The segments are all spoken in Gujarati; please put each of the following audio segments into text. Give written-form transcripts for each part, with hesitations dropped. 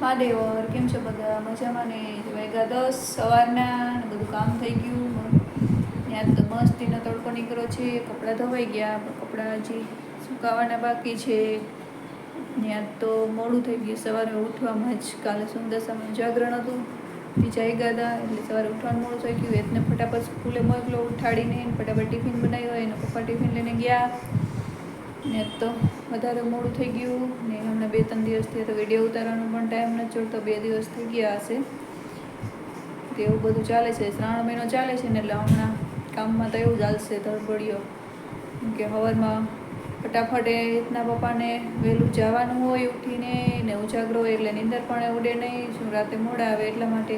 મહાદેવર કેમ છો બધા? મજામાં ને? વાગ્યા 10 સવારના ને બધું કામ થઈ ગયું. ત્યાં તો મસ્તીનો તડકો નીકળ્યો છે. કપડાં ધોવાઈ ગયા, પણ કપડાં હજી સુકાવાના બાકી છે. ત્યાં તો મોડું થઈ ગયું સવારે ઉઠવામાં જ. કાલે સુંદરસામાં જાગરણ હતું, બીજા ગયા હતા એટલે સવારે ઉઠવાનું મોડું થઈ ગયું. એને ફટાફટ સ્કૂલે મોકલો ઉઠાડીને, ફટાફટ ટિફિન બનાવ્યો. એના પપ્પા ટિફિન લઈને ગયા ને તો વધારે મોડું થઈ ગયું. ને હમણાં 2-3 દિવસથી તો વિડીયો ઉતારવાનો પણ ટાઈમ નથી જોડતો. 2 દિવસ થઈ ગયા હશે. તો એવું બધું ચાલે છે. શ્રાવણ મહિનો ચાલે છે ને એટલે હમણાં કામમાં તો એવું ચાલશે ધડબડિયો. કે સવારમાં ફટાફટ એના પપ્પાને વહેલું જવાનું હોય ઉઠીને ને ઉજાગરો હોય એટલે નીંદર પણ ઉડે નહીં. શું રાતે મોડા આવે એટલા માટે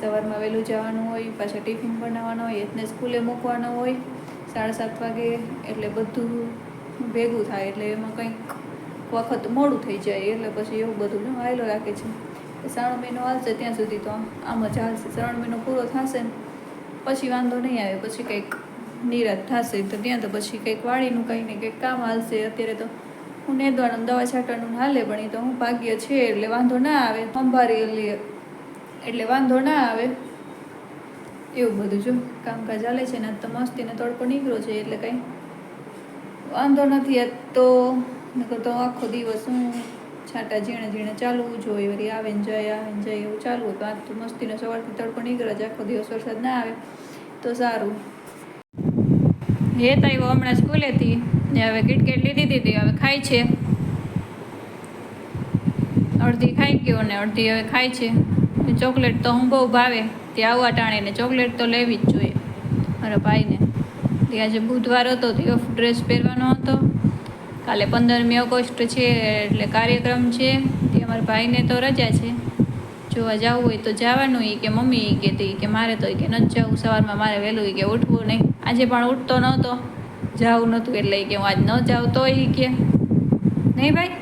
સવારમાં વહેલું જવાનું હોય. પાછા ટિફિન બનાવવાનો હોય, એને સ્કૂલે મૂકવાનો હોય 7:30 વાગે. એટલે બધું ભેગું થાય એટલે એમાં કંઈક વખત મોડું થઈ જાય. એટલે પછી એવું બધું હાયલો રાખે છે. શ્રાવણ મહિનો હાલશે ત્યાં સુધી તો આમ જ હાલશે. શ્રાવણ મહિનો પૂરો થશે ને પછી વાંધો નહીં આવે, પછી કંઈક નિરાશ થશે તો ત્યાં તો પછી કંઈક વાડીનું કંઈ ને કંઈક કામ હાલશે. અત્યારે તો હું નેદવાનું દવા છાંટવાનું હાલે, પણ એ તો હું ભાગ્ય છે એટલે વાંધો ના આવે. સંભાળી લે એટલે વાંધો ના આવે. એવું બધું જો કામકાજ ચાલે છે ને. તો મસ્તીને તડકો નીકળ્યો છે એટલે કંઈ વાંધો નથી. આજ તો નકર તો આખો દિવસ હું છાંટા ઝીણે ચાલવું જોઈએ. વળી આવે ને જાય એવું ચાલુ હોય. તો આજ તો મસ્તીનો સવારથી તડકો નીકળે છે. આખો દિવસ વરસાદ ના આવે તો સારું. હેત આવ્યો હમણાં સ્કૂલેથી ને હવે કિટકેટ લીધી હતી, હવે ખાય છે. અડધી ખાઈ ગયો ને અડધી હવે ખાય છે. ચોકલેટ તો હું બહુ ભાવે તે આવવા ટાણે ને ચોકલેટ તો લેવી જ જોઈએ મારા ભાઈને. તે આજે બુધવાર હતો તે ઓફ ડ્રેસ પહેરવાનો હતો. કાલે 15મી ઓગસ્ટ છે એટલે કાર્યક્રમ છે. તે અમારા ભાઈને તો રજા છે. જોવા જવું હોય તો જવાનું. એ કે મમ્મી એ કહેતી કે મારે તો કે નથી જવું, સવારમાં મારે વહેલું કે ઉઠવું નહીં. આજે પણ ઉઠતો નહોતો, જવું નહોતું એટલે કે હું આજ ન જાઉં તો એ કે નહીં ભાઈ.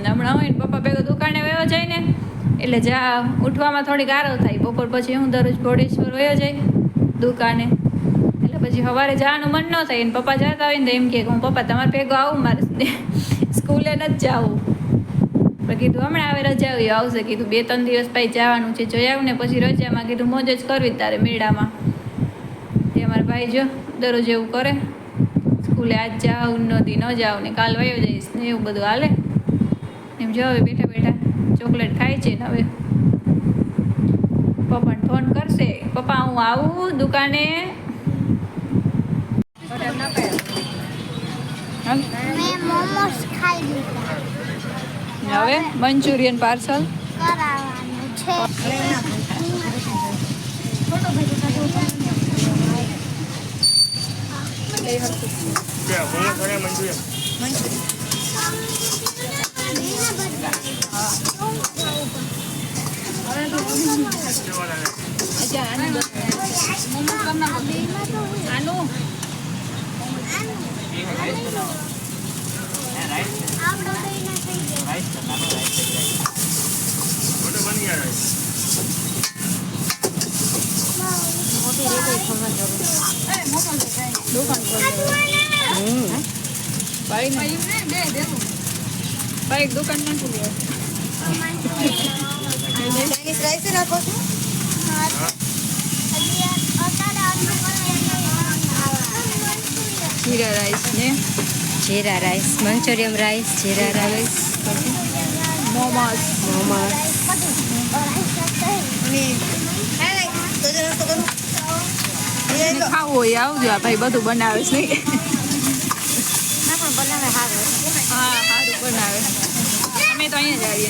હમણાં હોય ને પપ્પા ભેગો દુકાને વયો જાય ને એટલે ઉઠવામાં થોડીક આરો થાય. બપોર પછી હું દરરોજ ભોળેશ્વર વયો જાય દુકાને એટલે પછી સવારે જવાનું મન ન થાય. એને પપ્પા જતા હોય ને તો એમ કે હું પપ્પા તમારે ભેગો આવું, મારે સ્કૂલે નથી જવું. પણ કીધું હમણાં આવે રજા આવશે. કીધું 2-3 દિવસ પછી જવાનું છે. જોઈ આવું ને પછી રજામાં કીધું મોજ જ કરવી તારે મેળામાં. તે અમારા ભાઈ જો દરરોજ એવું કરે. સ્કૂલે આજ જાઉં નથી ન જાઉં ને કાલ વયો જઈશ ને એવું બધું હાલે. એમ જો હવે બેઠા ચોકલેટ ખાય છે ને હવે પપ્પાને ફોન કરશે, પપ્પા હું આવું દુકાને. હવે મંચુરિયન પાર્સલ કરાવવાનું છે. બાઈક દુકાન નથી જીરા રાઈસ ને જીરા રાઈસ, મંચુરિયન રાઈસ, જીરા રાઈસ, મોમોસ. ખાવું હોય આવજો. આ ભાઈ બધું બનાવે છે નહીં? હા સારું બનાવે. અમે તો અહીંયા જ આવીએ.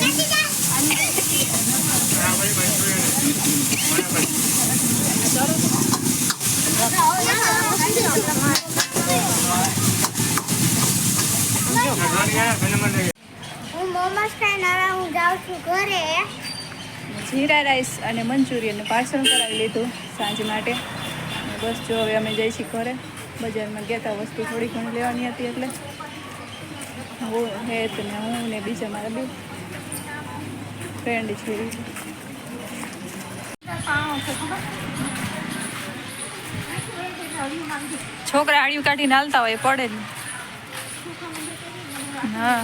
હું મોમોસ ખાઈને હવે હું જાઉં છું ઘરે. જીરા રાઈસ અને મંચુરિયન પાર્સલ કરાવી લીધું સાંજ માટે. બસ જો હવે અમે જઈ છીએ ઘરે. બજારમાં ગયા હતા, વસ્તુ થોડી ઘણી લેવાની હતી એટલે હું હેત ને હું ને બીજા મારા બે ફ્રેન્ડ છે. છોકરા આળિયું કાઢીને હાલતા હોય પડે જ. હા